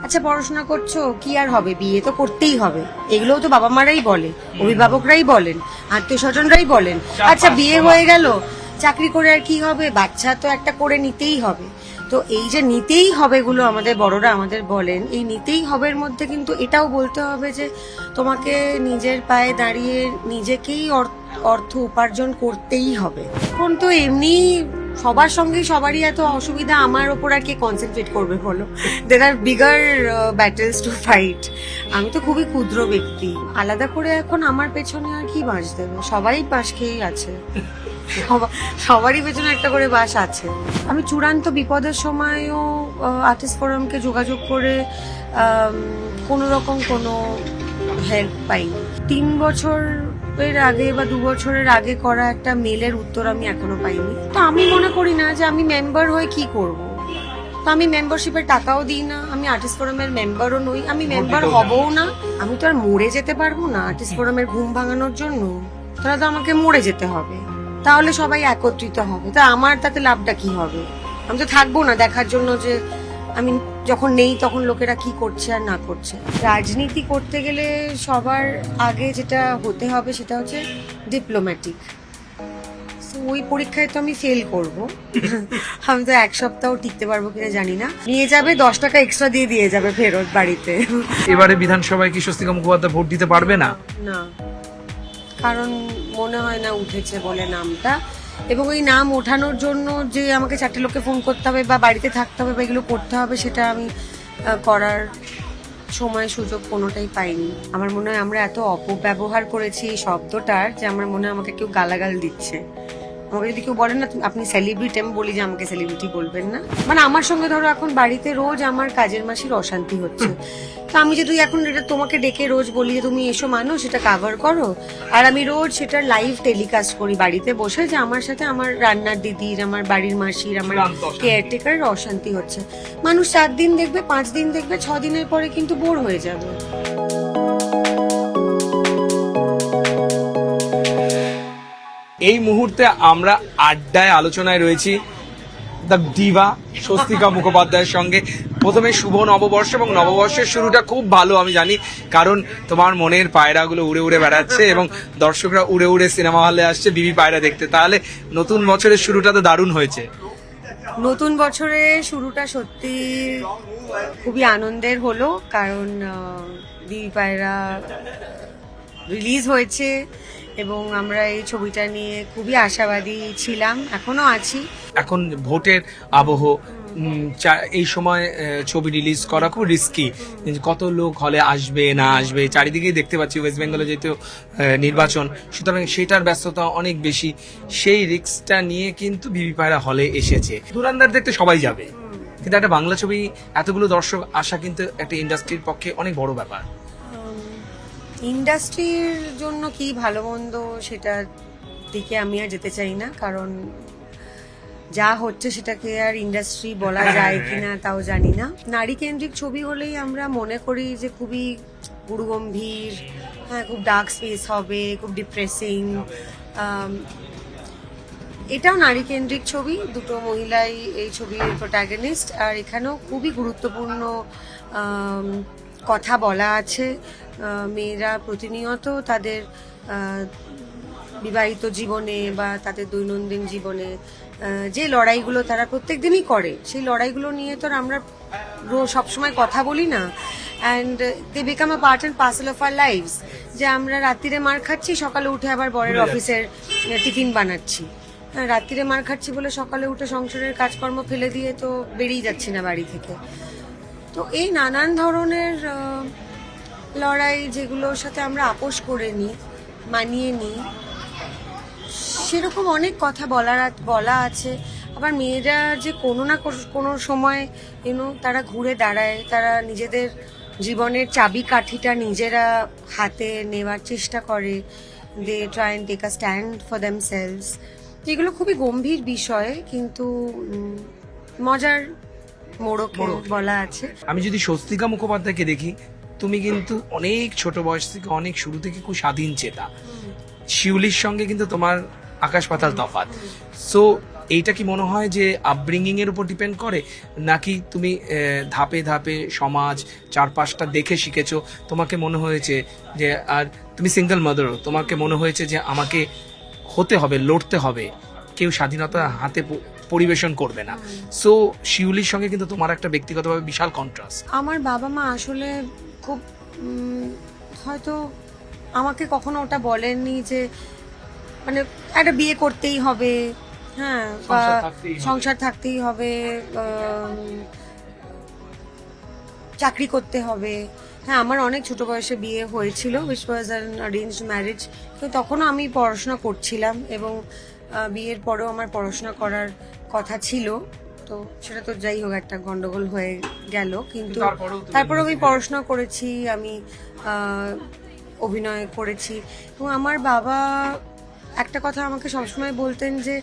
আচ্ছা পড়াশোনা করছো, কি আর হবে, বিয়ে তো করতেই হবে, এগুলোও তো বাবা মারাই বলে, অভিভাবকরাই বলেন, আত্মীয় স্বজনরাই বলেন। আচ্ছা বিয়ে হয়ে গেল, চাকরি করে আর কি হবে, বাচ্চা তো একটা করে নিতেই হবে। তো এই যে নিতেই হবে গুলো আমাদের বড়রা আমাদের বলেন, এই নিতেই হবের মধ্যে কিন্তু এটাও বলতে হবে যে তোমাকে নিজের পায়ে দাঁড়িয়ে নিজেকেই অর্থ উপার্জন করতেই হবে। এখন তো এমনি সবার সঙ্গে সবারই এত অসুবিধা, আমার ওপর আর কে কনসেন্ট্রেট করবে বলো? দের আর বিগার ব্যাটেলস টু ফাইট। আমি তো খুবই ক্ষুদ্র ব্যক্তি, আলাদা করে এখন আমার পেছনে আর কি বাঁশ দেবে, সবাই বাঁশ খেয়েই আছে, সবারই পেছনে একটা করে বাস আছে। আমি চূড়ান্ত বিপদের সময়ও আর্টিস্ট ফোরামকে যোগাযোগ করে কোনো রকম কোনো হেল্প পাইনি। 3 বছরের আগে বা 2 বছরের আগে করা একটা মেলের উত্তর আমি এখনো পাইনি। তো আমি মনে করি না যে আমি মেম্বার হয়ে কি করব। তো আমি মেম্বারশিপের টাকাও দিই না, আমি আর্টিস্ট ফোরামের মেম্বারও নই, আমি মেম্বার হবও না। আমি তো আর মরে যেতে পারবো না আর্টিস্ট ফোরামের ঘুম ভাঙানোর জন্য, তাহলে তো আমাকে মরে যেতে হবে, তাহলে সবাই একত্রিত হবে, তা আমার তাতে লাভটা কি হবে? আমি তো থাকবো না দেখার জন্য যে আমি যখন নেই তখন লোকেরা কি করছে আর না করছে। রাজনীতি করতে গেলে সবার আগে যেটা হতে হবে সেটা হচ্ছে ডিপ্লোম্যাটিক। ওই পরীক্ষায় তো আমি ফেল করব। আমি তো 1 সপ্তাহ টিকতে পারবো কিনা জানি না। নিয়ে যাবে 10 টাকা এক্সট্রা দিয়ে যাবে ফেরত বাড়িতে। এবারে বিধানসভায় কি স্বস্তিকা মুখোপাধ্যায় ভোট দিতে পারবে না? না, কারণ মনে হয় না উঠেছে বলে নামটা, এবং ওই নাম ওঠানোর জন্য যে আমাকে 4টে লোককে ফোন করতে হবে বা বাড়িতে থাকতে হবে বা এগুলো করতে হবে, সেটা আমি করার সময় সুযোগ কোনোটাই পাইনি। আমার মনে হয় আমরা এত অপব্যবহার করেছি এই শব্দটার, যে আমার মনে হয় আমাকে কেউ গালাগাল দিচ্ছে। আমাকে যদি কেউ বলেন না আপনি সেলিব্রিটি, আমি বলি যে আমাকে সেলিব্রিটি বলবেন না। মানে আমার সঙ্গে ধরো এখন বাড়িতে রোজ আমার কাজের মাসির অশান্তি হচ্ছে, তো আমি যদি এখন এটা তোমাকে ডেকে রোজ বলি যে তুমি এসো মানুষ সেটা কাভার করো, আর আমি রোজ সেটা লাইভ টেলিকাস্ট করি বাড়িতে বসে যে আমার সাথে আমার রান্নার দিদির, আমার বাড়ির মাসির, আমার কেয়ারটেকারের অশান্তি হচ্ছে, মানুষ 4 দিন দেখবে, 5 দিন দেখবে, 6 দিনের পরে কিন্তু বোর হয়ে যাবে। এই মুহূর্তে আমরা আড্ডায় আলোচনায় রয়েছি দ্য ডিভা স্বস্তিকা মুখোপাধ্যায়ের সঙ্গে। প্রথমে শুভ নববর্ষ, এবং নববর্ষের শুরুটা খুব ভালো আমি জানি, কারণ তোমার মনের পায়রাগুলো উড়ে উড়ে বেড়াচ্ছে এবং দর্শকরা উড়ে উড়ে সিনেমা হলে আসছে বিবি পায়রা দেখতে। তাহলে নতুন বছরের শুরুটা তো দারুণ হয়েছে। নতুন বছরের শুরুটা সত্যি খুবই আনন্দের হলো, কারণ বিবি পায়রা রিলিজ হয়েছে এবং আমরা এই ছবিটা নিয়ে খুবই আশাবাদী ছিলাম, এখনো আছি। এখন ভোটের আবহ, এই সময় ছবি রিলিজ করা খুব রিস্কি। কত লোক হলে আসবে না আসবে, চারিদিকেই দেখতে পাচ্ছি ওয়েস্ট বেঙ্গলে যেহেতু নির্বাচন, সুতরাং সেটার ব্যস্ততা অনেক বেশি। সেই রিস্কটা নিয়ে কিন্তু বিবি পায়রা হলে এসেছে। ধুরন্ধর দেখতে সবাই যাবে, কিন্তু একটা বাংলা ছবি এতগুলো দর্শক আসা কিন্তু একটা ইন্ডাস্ট্রির পক্ষে অনেক বড় ব্যাপার। ইন্ডাস্ট্রির জন্য কি ভালো মন্দ সেটার দিকে আমি আর যেতে চাই না, কারণ যা হচ্ছে সেটাকে আর ইন্ডাস্ট্রি বলা যায় কিনা তাও জানি না। নারী কেন্দ্রিক ছবি হলেই আমরা মনে করি যে খুবই গুরুগম্ভীর, হ্যাঁ খুব ডার্ক স্পেস হবে, খুব ডিপ্রেসিং। এটাও নারী কেন্দ্রিক ছবি, দুটো মহিলাই এই ছবির প্রোটাগনিস্ট, আর এখানেও খুবই গুরুত্বপূর্ণ কথা বলা আছে। মেয়েরা প্রতিনিয়ত তাদের বিবাহিত জীবনে বা তাদের দৈনন্দিন জীবনে যে লড়াইগুলো তারা প্রত্যেক দিনই করে, সেই লড়াইগুলো নিয়ে তো আমরা সবসময় কথা বলি না, and they become a part and parcel of our lifes. যে আমরা রাত্রিরে মার খাচ্ছি, সকালে উঠে আবার বরের অফিসের টিফিন বানাচ্ছি, রাত্রিরে মার খাচ্ছি বলে সকালে উঠে সংসারের কাজকর্ম ফেলে দিয়ে তো বেরিয়ে যাচ্ছি না বাড়ি থেকে। তো এই নানান ধরনের লড়াই যেগুলোর সাথে আমরা আপোষ করে নিই, মানিয়ে নিই, সেরকম অনেক কথা বলা আছে। আবার মেয়েরা যে কোনো না কোনো সময় তারা ঘুরে দাঁড়ায়, তারা নিজেদের জীবনের চাবিকাঠিটা নিজেরা হাতে নেওয়ার চেষ্টা করে, they try and take a stand for themselves. এগুলো খুবই গম্ভীর বিষয়, কিন্তু মজার মোড়কে বলা আছে। আমি যদি স্বস্তিকা মুখোপাধ্যায়কে দেখি, তুমি কিন্তু অনেক ছোট বয়স থেকে, অনেক শুরু থেকে খুব স্বাধীন চেতা। শিউলির সঙ্গে কিন্তু তোমার আকাশ পাতাল তফাৎ। সো এইটা কি মনে হয় যে আপব্রিঙ্গিং এর উপর ডিপেন্ড করে, নাকি তুমি ধাপে ধাপে সমাজ চারপাশটা দেখে শিখেছো, তোমাকে মনে হয়েছে যে, আর তুমি সিঙ্গেল মাদারও, তোমাকে মনে হয়েছে যে আমাকে হতে হবে, লড়তে হবে, কেউ স্বাধীনতা হাতে পরিবেশন করবে না। সো শিউলির সঙ্গে কিন্তু তোমার একটা ব্যক্তিগতভাবে বিশাল কন্ট্রাস্ট। আমার বাবা মা আসলে খুব হয়তো আমাকে কখনো ওটা বলেননি যে মানে একটা বিয়ে করতেই হবে, হ্যাঁ, বা সংসার থাকতেই হবে, চাকরি করতে হবে। হ্যাঁ, আমার অনেক ছোট বয়সে বিয়ে হয়েছিল, which was an arranged marriage. তো তখনও আমি পড়াশোনা করছিলাম এবং বিয়ের পরেও আমার পড়াশোনা করার কথা ছিল। তো সেটা তো যাই হোক একটা গন্ডগোল হয়ে গেল, কিন্তু তারপরে আমি পড়াশোনা করেছি, আমি অভিনয় করেছি। এবং আমার বাবা একটা কথা আমাকে সবসময় বলতেন যে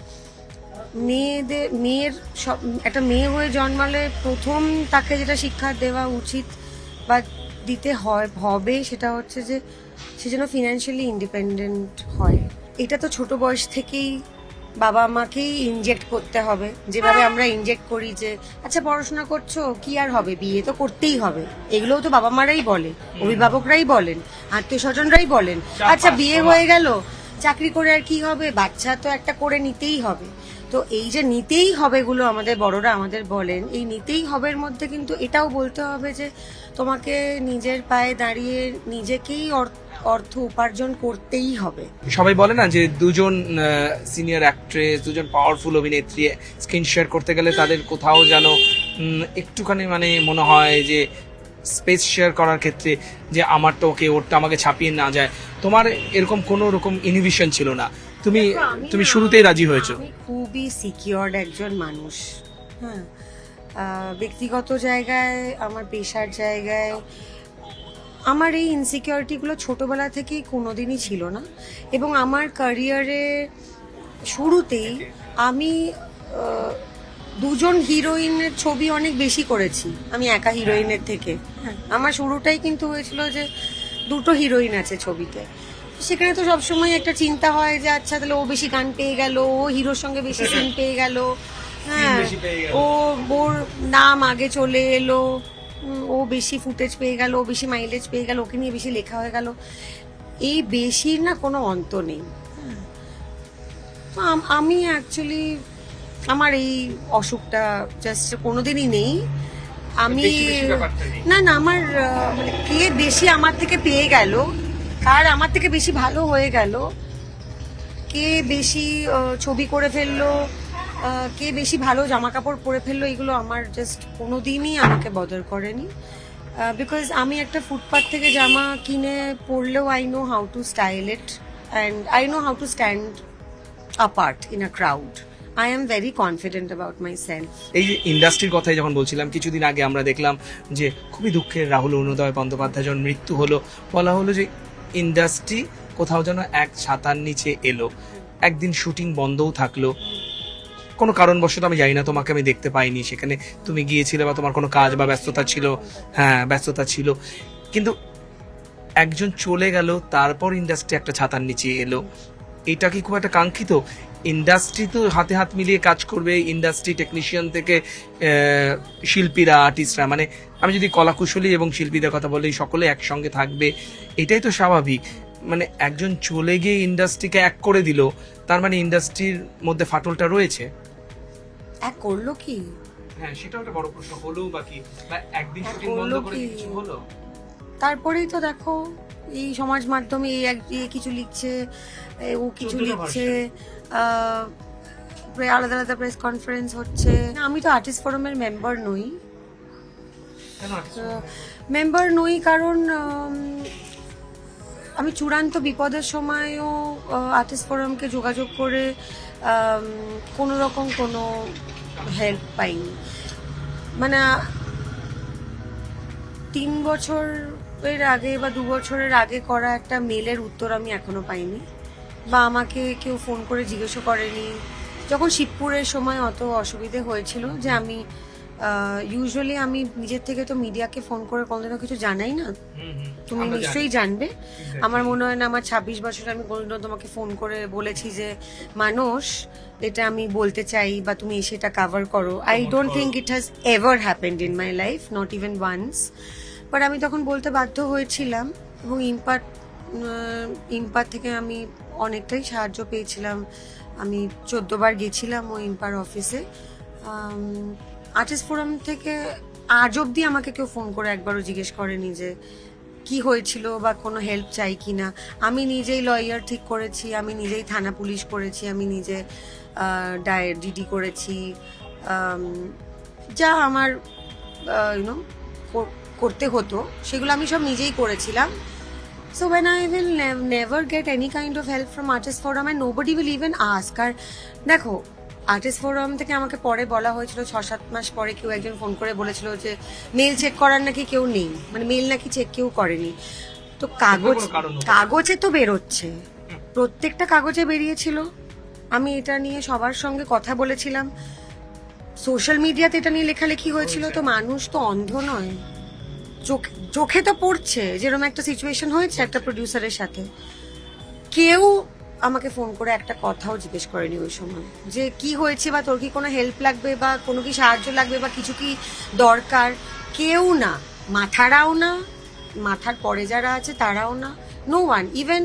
একটা মেয়ে হয়ে জন্মালে প্রথম তাকে যেটা শিক্ষা দেওয়া উচিত বা দিতে হবে সেটা হচ্ছে যে সে যেন ফিনান্সিয়ালি ইন্ডিপেন্ডেন্ট হয়। এটা তো ছোট বয়স থেকেই বাবা মাকেই ইনজেক্ট করতে হবে, যেভাবে আমরা ইনজেক্ট করি যে আচ্ছা পড়াশোনা করছো, কি আর হবে, বিয়ে তো করতেই হবে। এগুলোও তো বাবা মারাই বলে, অভিভাবকরাই বলেন, আত্মীয় স্বজনরাই বলেন। আচ্ছা বিয়ে হয়ে গেল, চাকরি করে আর কি হবে, বাচ্চা তো একটা করে নিতেই হবে। তো এই যে নিতেই হবে গুলো আমাদের বড়রা আমাদের বলেন, এই নিতেই হবের মধ্যে কিন্তু এটাও বলতে হবে যে তোমাকে নিজের পায়ে দাঁড়িয়ে নিজেকেই অর্থ উপার্জন করতেই হবে। সবাই বলে না যে দুজন সিনিয়র অ্যাক্ট্রেস, দুজন পাওয়ারফুল অভিনেত্রী স্ক্রিন শেয়ার করতে গেলে তাদের কোথাও যেন একটুখানি মানে মনে হয় যে স্পেস শেয়ার করার ক্ষেত্রে যে আমারটা ওকে, ওরটা আমাকে ছাপিয়ে না যায়। তোমার এরকম কোনো রকম ইনহিবিশন ছিল না, তুমি শুরুতেই রাজি হয়েছো। আমি খুবই সিকিউরড একজন মানুষ, হ্যাঁ, ব্যক্তিগত জায়গায়, আমার পেশার জায়গায় আমার এই ইনসিকিউরিটিগুলো ছোটবেলা থেকেই কোনোদিনই ছিল না। এবং আমার ক্যারিয়ারে শুরুতেই আমি দুজন হিরোইনের ছবি অনেক বেশি করেছি আমি একা হিরোইনের থেকে। হ্যাঁ, আমার শুরুটাই কিন্তু হয়েছিল যে দুটো হিরোইন আছে ছবিতে। সেখানে তো সবসময় একটা চিন্তা হয় যে আচ্ছা তাহলে ও বেশি গান পেয়ে গেল, ও হিরোর সঙ্গে বেশি সিন পেয়ে গেল, হ্যাঁ, ওর নাম আগে চলে এলো, ও বেশি ফুটেজ পেয়ে গেল, ও বেশি মাইলেজ পেয়ে গেল, ওকে নিয়ে বেশি লেখা হয়ে গেল। এই বেশির না কোনো অন্ত নেই। তো আমি অ্যাকচুয়ালি আমার এই অসুখটা জাস্ট কোনোদিনই নেই। আমি না আমার মানে কে বেশি আমার থেকে পেয়ে গেল, কার আমার থেকে বেশি ভালো হয়ে গেল, কে বেশি ছবি করে ফেললো, কে বেশি ভালো জামা কাপড় পরে ফেললো, এগুলো আমার জাস্ট কোনোদিনই আমাকে বদার করেনি। বিকজ আমি একটা ফুটপাথ থেকে জামা কিনে পরলেও I know how to style it and I know how to stand apart in a crowd. I am very confident about myself. এই যে ইন্ডাস্ট্রির কথাই যখন বলছিলাম, কিছুদিন আগে আমরা দেখলাম যে খুবই দুঃখের রাহুল অরুণোদয় বন্দ্যোপাধ্যায় যখন মৃত্যু হলো, বলা হলো যে ইন্ডাস্ট্রি কোথাও যেন এক ছাতার নিচে এলো। একদিন শুটিং বন্ধও থাকলো, কোনো কারণবশত আমি জানি না, তোমাকে আমি দেখতে পাইনি সেখানে, তুমি গিয়েছিলে বা তোমার কোনো কাজ বা ব্যস্ততা ছিল, হ্যাঁ ব্যস্ততা ছিল, কিন্তু একজন চলে গেল, তারপর ইন্ডাস্ট্রি একটা ছাতার নিচে এলো। এটা কি খুব একটা কাঙ্ক্ষিত? ইন্ডাস্ট্রি তো হাতে হাত মিলিয়ে কাজ করবে, ইন্ডাস্ট্রি টেকনিশিয়ান থেকে শিল্পীরা, আর্টিস্টরা, মানে আমি যদি কলাকুশলী এবং শিল্পীদের কথা বলি, সকলে একসঙ্গে থাকবে, এটাই তো স্বাভাবিক। মানে একজন চলে গিয়ে ইন্ডাস্ট্রিকে এক করে দিল, তার মানে ইন্ডাস্ট্রির মধ্যে ফাটলটা রয়েছে। এক করলো কি? হ্যাঁ, সেটা একটা বড় প্রশ্ন। হলো বা কি, একদিন শুটিং বন্ধ করে কিছু হলো? তারপরেই তো দেখো এই সমাজ মাধ্যমে এই কিছু লিখছে, ও কিছু লিখছে, আলাদা আলাদা প্রেস কনফারেন্স হচ্ছে। আমি তো আর্টিস্ট ফোরামের মেম্বার নই। মেম্বার নই কারণ আমি চূড়ান্ত বিপদের সময়ও আর্টিস্ট ফোরামকে যোগাযোগ করে কোনো রকম কোনো হেল্প পাইনি। মানে 3 বছরের আগে বা 2 বছরের আগে করা একটা মেলের উত্তর আমি এখনো পাইনি, বা আমাকে কেউ ফোন করে জিজ্ঞেসও করেনি। যখন শিবপুরের সময় অত অসুবিধে হয়েছিল যে আমি ইউজুয়ালি আমি নিজের থেকে তো মিডিয়াকে ফোন করে কোনোদিনও কিছু জানাই না, তুমি আমরা নিশ্চয়ই জানবে। আমার মনে হয় না আমার 26 বছর আমি কোনোদিনও তোমাকে ফোন করে বলেছি যে মানুষ এটা আমি বলতে চাই বা তুমি সেটা কভার করো। I don't think it has ever happened in my life, not even once. But আমি তখন বলতে বাধ্য হয়েছিলাম এবং ইম্পার থেকে আমি অনেকটাই সাহায্য পেয়েছিলাম। আমি 14 বার গেছিলাম ওই ইম্পার অফিসে। আর্টিস্ট ফোরাম থেকে আজ অব্দি আমাকে কেউ ফোন করে একবারও জিজ্ঞেস করেনি যে কি হয়েছিল বা কোনো হেল্প চাই কি না। আমি নিজেই লয়ার ঠিক করেছি, আমি নিজেই থানা পুলিশ করেছি, আমি নিজে ডিডি করেছি, যা আমার ইউনো করতে হতো সেগুলো আমি সব নিজেই করেছিলাম। So when I will never get any kind of help from Artist Forum and nobody will even ask. আর দেখো আর্টিস্ট ফোরাম থেকে আমাকে পরে বলা হয়েছিল 6-7 মাস পরে কেউ একজন ফোন করে বলেছিল যে মেল চেক করার নাকি কেউ নেই, মানে মেল নাকি চেক কেউ করেনি। তো কাগজে তো বেরোচ্ছে, প্রত্যেকটা কাগজে বেরিয়েছিল। আমি এটা নিয়ে সবার সঙ্গে কথা বলেছিলাম, সোশ্যাল মিডিয়াতে এটা নিয়ে লেখালেখি হয়েছিল। তো মানুষ তো অন্ধ নয়, চোখে তো পড়ছে। যেরকম একটা সিচুয়েশন হয়েছে একটা প্রডিউসারের সাথে, কেউ আমাকে ফোন করে একটা কথাও জিজ্ঞেস করেনি ওই সময় যে কি হয়েছে বা তোর কি কোনো হেল্প লাগবে বা কোনো কি সাহায্য লাগবে বা কিছু কি দরকার। কেউ না, মাথারাও না, মাথার পরে যারা আছে তারাও না, নো ওয়ান। ইভেন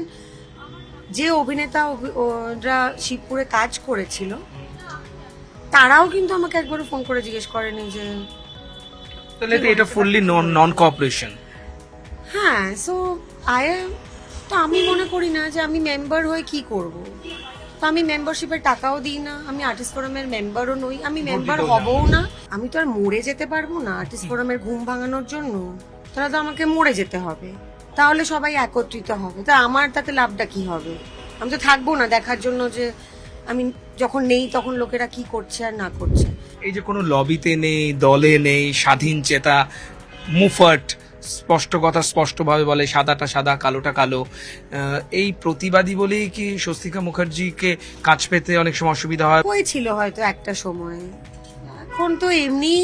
যে অভিনেতা ওরা শিবপুরে কাজ করেছিল তারাও কিন্তু আমাকে একবারও ফোন করে জিজ্ঞেস করেনি যে তাহলে তো এটা ফুললি নন কোঅপারেশন। হ্যাঁ, সো তো আমি মনে করি না যে আমি মেম্বার হয়ে কি করব। তো আমি মেম্বারশিপের টাকাও দিই না, আমি আর্টিস্ট ফোরামের মেম্বারও নই, আমি মেম্বার হবও না। আমি তো আর মরে যেতে পারবো না আর্টিস্ট ফোরামের ঘুম ভাঙানোর জন্য, তাহলে তো আমাকে মরে যেতে হবে, তাহলে সবাই একত্রিত হবে। তা আমার তাতে লাভটা কি হবে? আমি তো থাকবো না দেখার জন্য যে আমি যখন নেই তখন লোকেরা কি করছে আর না করছে। এই যে কোনো লবিতে নেই, দলে নেই, স্বাধীন চেতা, মুফাট, স্পষ্ট কথা স্পষ্টভাবে বলে, সাদাটা সাদা কালোটা কালো, এই প্রতিবাদী বলেই কি স্বস্তিকা মুখার্জিকে কাজ পেতে অনেক সময় অসুবিধা হয়? হয়েছিল হয়তো একটা সময়, এখন তো এমনি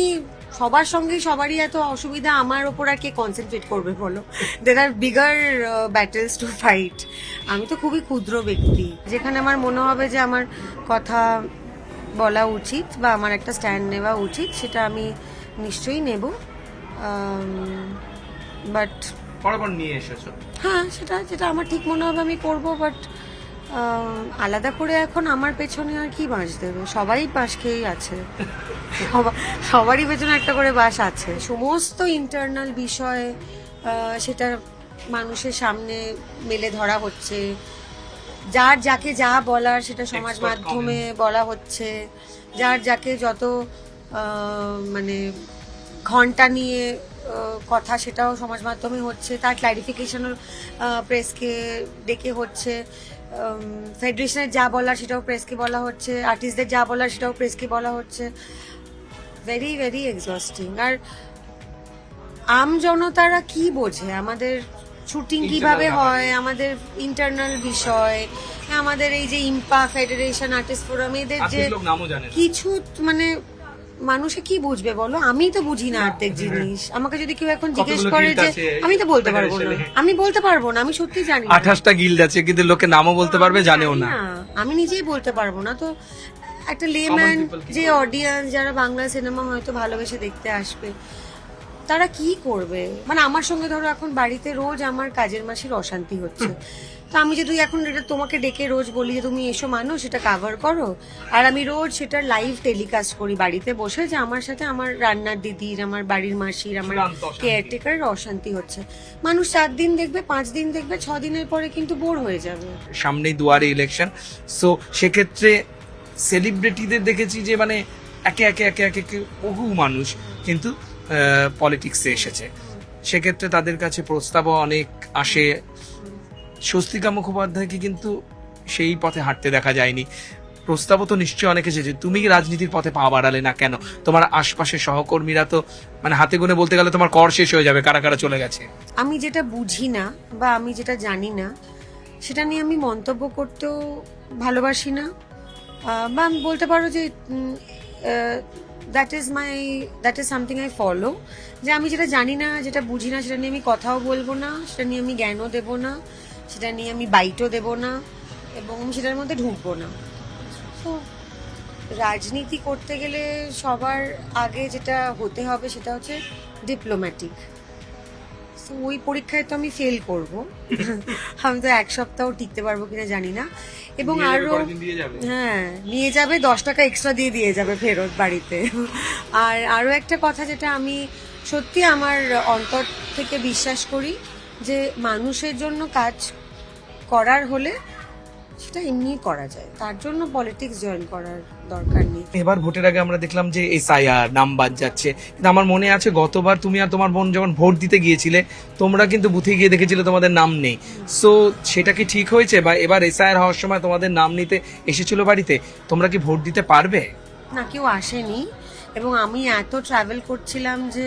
সবার সঙ্গে সবারই এত অসুবিধা, আমার ওপর আর কে কনসেন্ট্রেট করবে বলো? দের আর বিগার ব্যাটেলস টু ফাইট। আমি তো খুবই ক্ষুদ্র ব্যক্তি, যেখানে আমার মনে হবে যে আমার কথা বলা উচিত বা আমার একটা স্ট্যান্ড নেওয়া উচিত, সেটা আমি নিশ্চয়ই নেব। বাট বরাবর নিয়ে এসেছো। হ্যাঁ, যেটা আমার ঠিক মনে হবে আমি করব। বাট আলাদা করে এখন আমার পেছনে আর কি বাঁশ দেবে? সবাই বাঁশ খেয়েই আছে, সবারই পেছনে একটা করে বাঁশ আছে। সমস্ত ইন্টারনাল বিষয় সেটা মানুষের সামনে মেলে ধরা হচ্ছে, যার যাকে যা বলার সেটা সমাজ মাধ্যমে বলা হচ্ছে, যার যাকে যত মানে ঘন্টা নিয়ে কথা সেটাও সমাজ মাধ্যমে হচ্ছে, তার ক্লারিফিকেশনও প্রেসকে ডেকে হচ্ছে, ফেডারেশনের যা বলার সেটাও প্রেসকে বলা হচ্ছে, আর্টিস্টদের যা বলার সেটাও প্রেসকে বলা হচ্ছে। Very very exhausting. আর আম জনতারা কি বোঝে আমাদের শুটিং কিভাবে হয়, আমাদের ইন্টারনাল বিষয়, আমাদের এই যে ইম্পা, ফেডারেশন, আর্টিস্ট ফোরাম, এদের যে কিছু মানে মানুষে কি বুঝবে বলো? আমি তো বুঝি না অর্ধেক জিনিস। আমাকে যদি কেউ এখন জিজ্ঞেস করে যে, আমি তো বলতে পারবো না, আমি সত্যি জানি না। 28টা গিল্ড আছে কিন্তু লোকে নামও বলতে পারবে, জানেও না। আমি নিজেই বলতে পারবো না। তো একটা লেম্যান যে অডিয়েন্স, যারা বাংলা সিনেমা হয়তো ভালোবেসে দেখতে আসবে, তারা কি করবে? মানে আমার সঙ্গে ধরো এখন বাড়িতে রোজ আমার কাজের মাসির অশান্তি হচ্ছে, তো আমি যদি এখন এটা তোমাকে ডেকে রোজ বলি যে তুমি এসো মানুষ সেটা কাভার করো, আর আমি রোজ সেটা লাইভ টেলিকাস্ট করি বাড়িতে বসে যে আমার সাথে আমার রান্নার দিদির, আমার বাড়ির মাসির, আমার কেয়ারটেকারের অশান্তি হচ্ছে, মানুষ 4 দিন দেখবে, 5 দিন দেখবে, 6 দিনের পরে কিন্তু বোর হয়ে যাবে। সামনেই দুয়ারে ইলেকশন, সো সেক্ষেত্রে সেলিব্রিটিদের দেখেছি যে মানে একে একে একে একে বহু মানুষ কিন্তু পলিটিক্সে এসেছে, সেক্ষেত্রে তাদের কাছে প্রস্তাবও অনেক আসে। স্বস্তিকা মুখোপাধ্যায়কে কিন্তু সেই পথে হাঁটতে দেখা যায়নি। প্রস্তাবও তো নিশ্চয়ই অনেক এসেছে, তুমি কি রাজনীতির পথে পা বাড়ালে না কেন? তোমার আশপাশের সহকর্মীরা তো মানে হাতে গুনে বলতে গেলে তোমার কর শেষ হয়ে যাবে, কারা কারা চলে গেছে। আমি যেটা বুঝি না বা আমি যেটা জানি না সেটা নিয়ে আমি মন্তব্য করতেও ভালোবাসি না, বা আমি বলতে পারো যে that is something I follow, যে আমি যেটা জানি না, যেটা বুঝি না, সেটা নিয়ে আমি কথাও বলবো না, সেটা নিয়ে আমি জ্ঞানও দেবো না, সেটা নিয়ে আমি বাইটও দেবো না, এবং আমি সেটার মধ্যে ঢুকবো না। তো রাজনীতি করতে গেলে সবার আগে যেটা হতে হবে সেটা হচ্ছে ডিপ্লোম্যাটিক। তো ওই পরীক্ষায় তো আমি ফেল করব। আমি তো এক সপ্তাহ টিকতে পারবো কিনা জানি না। এবং আরো হ্যাঁ, নিয়ে যাবে 10 টাকা এক্সট্রা দিয়ে যাবে ফেরত বাড়িতে। আর আরো একটা কথা যেটা আমি সত্যি আমার অন্তর থেকে বিশ্বাস করি, যে মানুষের জন্য কাজ করার হলে সেটা এমনি করা যায়, তার জন্য পলিটিক্স জয়েন করার দরকার নেই। এবার ভোটের আগে আমরা দেখলাম যে SIR নাম বাদ যাচ্ছে, কিন্তু আমার মনে আছে গতবার তুমি আর তোমার বোন যখন ভোট দিতে গিয়েছিলে, তোমরা কিন্তু বুথে গিয়ে দেখেছিলে তোমাদের নাম নেই। সো সেটা কি ঠিক হয়েছে, বা এবার SIR হওয়ার সময় তোমাদের নাম নিতে এসেছিল বাড়িতে, তোমরা কি ভোট দিতে পারবে? না, কেউ আসেনি, এবং আমি এত ট্রাভেল করছিলাম যে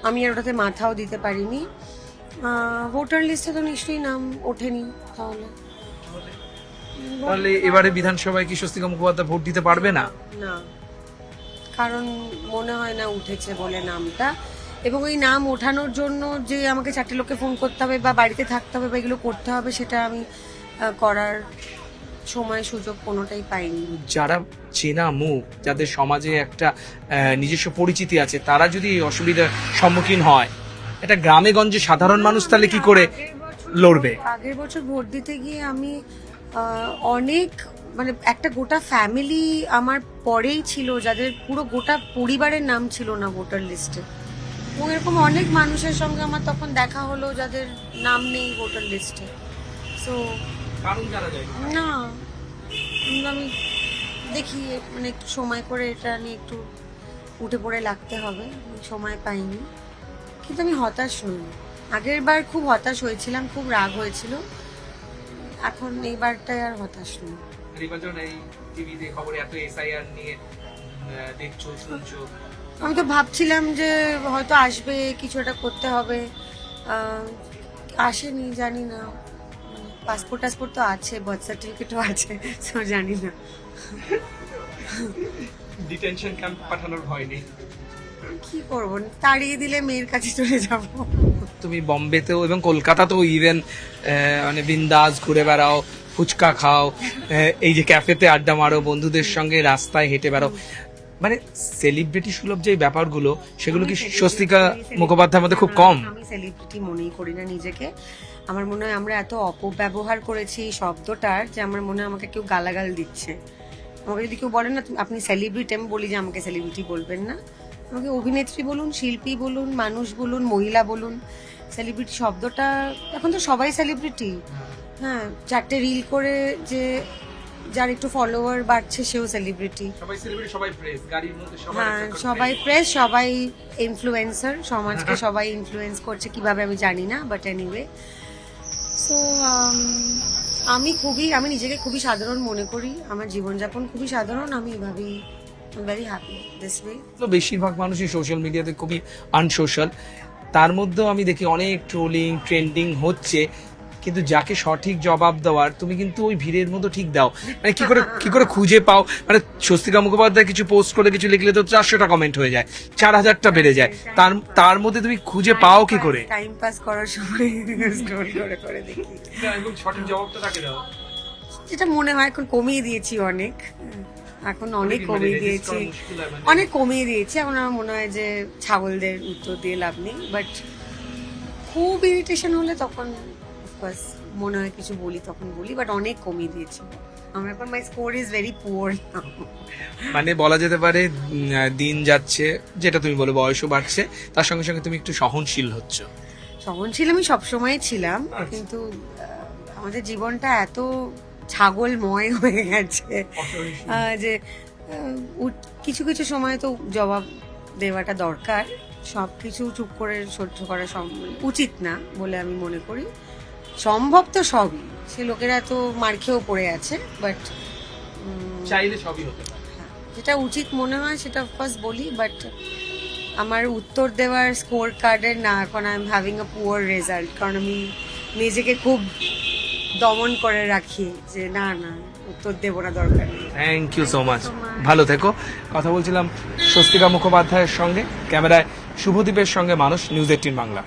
আমি আর ওটাতে মাথাও দিতে পারিনি। ভোটার লিস্টে তো নিশ্চয়ই নাম ওঠেনি। তাহলে এবারে বিধানসভায় কি স্বস্তিকা মুখোপাধ্যায় ভোট দিতে পারবে না? না, কারণ মনে হয় না উঠেছে বলে নামটা। এবং এই নাম ওঠানোর জন্য যে আমাকে 4টে লোককে ফোন করতে হবে বা বাড়িতে থাকতে হবে বা এগুলো করতে হবে, সেটা আমি করার সময় সুযোগ কোনোটাই পাইনি। যারা চেনা মুখ, যাদের সমাজে একটা নিজস্ব পরিচিতি আছে, তারা যদি এই অসুবিধার সম্মুখীন হয়, এটা গ্রামে গঞ্জে সাধারণ মানুষ তাহলে কি করে লড়বে? আগের বছর ভোট দিতে গিয়ে আমি অনেক, মানে একটা গোটা ফ্যামিলি আমার পরেই ছিল, যাদের পুরো গোটা পরিবারের নাম ছিল না ভোটার লিস্টে। এবং এরকম অনেক মানুষের সঙ্গে আমার তখন দেখা হলো যাদের নাম নেই ভোটার লিস্টে। সো না, আমি দেখি মানে একটু সময় করে এটা নিয়ে একটু উঠে পড়ে লাগতে হবে। সময় পাইনি, কিন্তু আমি হতাশ নই। আগের বার খুব হতাশ হয়েছিলাম, খুব রাগ হয়েছিল, এখন এইবারটাই আর হতাশ নই। আমি তো ভাবছিলাম যে হয়তো আসবে, কিছু একটা করতে হবে, আসেনি, জানি না। পাসপোর্ট তো আছে, বার্থ সার্টিফিকেটও আছে, তো জানি না। ডিটেনশন ক্যাম্প পাঠানোর ভয় নেই? কি করবো, তাড়িয়ে দিলে মেয়ের কাছে চলে যাব। তুমি বম্বেতেও এবং কলকাতাতেও ইভেন মানে বিন্দাস ঘুরে বেড়াও, ফুচকা খাও, এই যে ক্যাফেতে আড্ডা মারো, বন্ধুদের সঙ্গে রাস্তায় হেঁটে বেড়াও, মানে সেলিব্রিটি সুলভ যে ব্যাপারগুলো, সেগুলো কি স্বস্তিকা মুখোপাধ্যায়ের মধ্যে খুব কম? আমি সেলিব্রিটি মনেই করি না নিজেকে। আমার মনে হয় আমরা এত অপব্যবহার করেছি এই শব্দটার, যে আমার মনে হয় আমাকে কেউ গালাগাল দিচ্ছে। আমাকে যদি কেউ বলে না আপনি সেলিব্রিটি, আমি বলি যে আমাকে সেলিব্রিটি বলবেন না, আমাকে অভিনেত্রী বলুন, শিল্পী বলুন, মানুষ বলুন, মহিলা বলুন। সেলিব্রিটি শব্দটা, এখন তো সবাই সেলিব্রিটি। হ্যাঁ, 4টে রিল করে যে যার একটু ফলোয়ার বাড়ছে সেও সেলিব্রিটি। হ্যাঁ, সবাই প্রেস, সবাই ইনফ্লুয়েন্সার, সমাজকে সবাই ইনফ্লুয়েন্স করছে কিভাবে আমি জানি না, বাট এনিওয়ে। সো আমি নিজেকে খুবই সাধারণ মনে করি, আমার জীবনযাপন খুবই সাধারণ, আমি এভাবেই ভেরি হ্যাপি দিস ওয়ে। তো বেশিরভাগ মানুষই সোশ্যাল মিডিয়াতে খুবই আনসোশ্যাল, তার মধ্যেও আমি দেখি অনেক ট্রোলিং ট্রেন্ডিং হচ্ছে, কিন্তু যাকে সঠিক জবাব দেওয়ার তুমি কিন্তু ওই ভিড়ের মতো ঠিক দাও। মানে কি করে খুঁজে পাও? মানে স্বস্তিকা মুখোপাধ্যায় কিছু পোস্ট করে কিছু লিখলে তো 400টা কমেন্ট হয়ে যায়, 4000টা বেড়ে যায়, তার মধ্যে তুমি খুঁজে পাও কি করে? টাইম পাস করার সময় স্ক্রল করে দেখি, সঠিক জবাবটা তাকে দাও। যেটা মনে হয় এখন কমিয়ে দিয়েছি অনেক, এখন অনেক কমিয়ে দিয়েছি, এখন আমার মনে হয় যে ছাগলদের উত্তর দিয়ে লাভ নেই। বাট খুব ইরিটেশন হলে তখন অফকোর্স মনে হয় কিছু বলি, তখন বলি, বাট অনেক কমিয়ে দিয়েছি। আমার এখন মাই স্কোর ইজ ভেরি পুয়ার। মানে বলা যেতে পারে দিন যাচ্ছে, যেটা তুমি বলে বয়সও বাড়ছে, তার সঙ্গে সঙ্গে তুমি একটু সহনশীল হচ্ছ। সহনশীল আমি সবসময় ছিলাম, কিন্তু আমাদের জীবনটা এত ছাগলময় হয়ে গেছে যে কিছু কিছু সময় তো জবাব দেওয়াটা দরকার। সবকিছু চুপ করে সহ্য করা উচিত না বলে আমি মনে করি। সম্ভব তো সবই, সে লোকেরা তো মার খেয়েও পড়ে আছে, বাট চাইলে সবই হতে পারে। যেটা উচিত মনে হয় সেটা অফকোর্স বলি, বাট আমার উত্তর দেওয়ার স্কোর কার্ডের না, এখন I am having a poor result, কারণ আমি নিজেকে খুব দমন করে রাখি যে না উত্তর দেবো না, দরকার নেই। থ্যাংক ইউ সো মাচ, ভালো থেকো। কথা বলছিলাম স্বস্তিকা মুখোপাধ্যায়ের সঙ্গে, ক্যামেরায় শুভদীপের সঙ্গে মানুষ, নিউজ 18 বাংলা।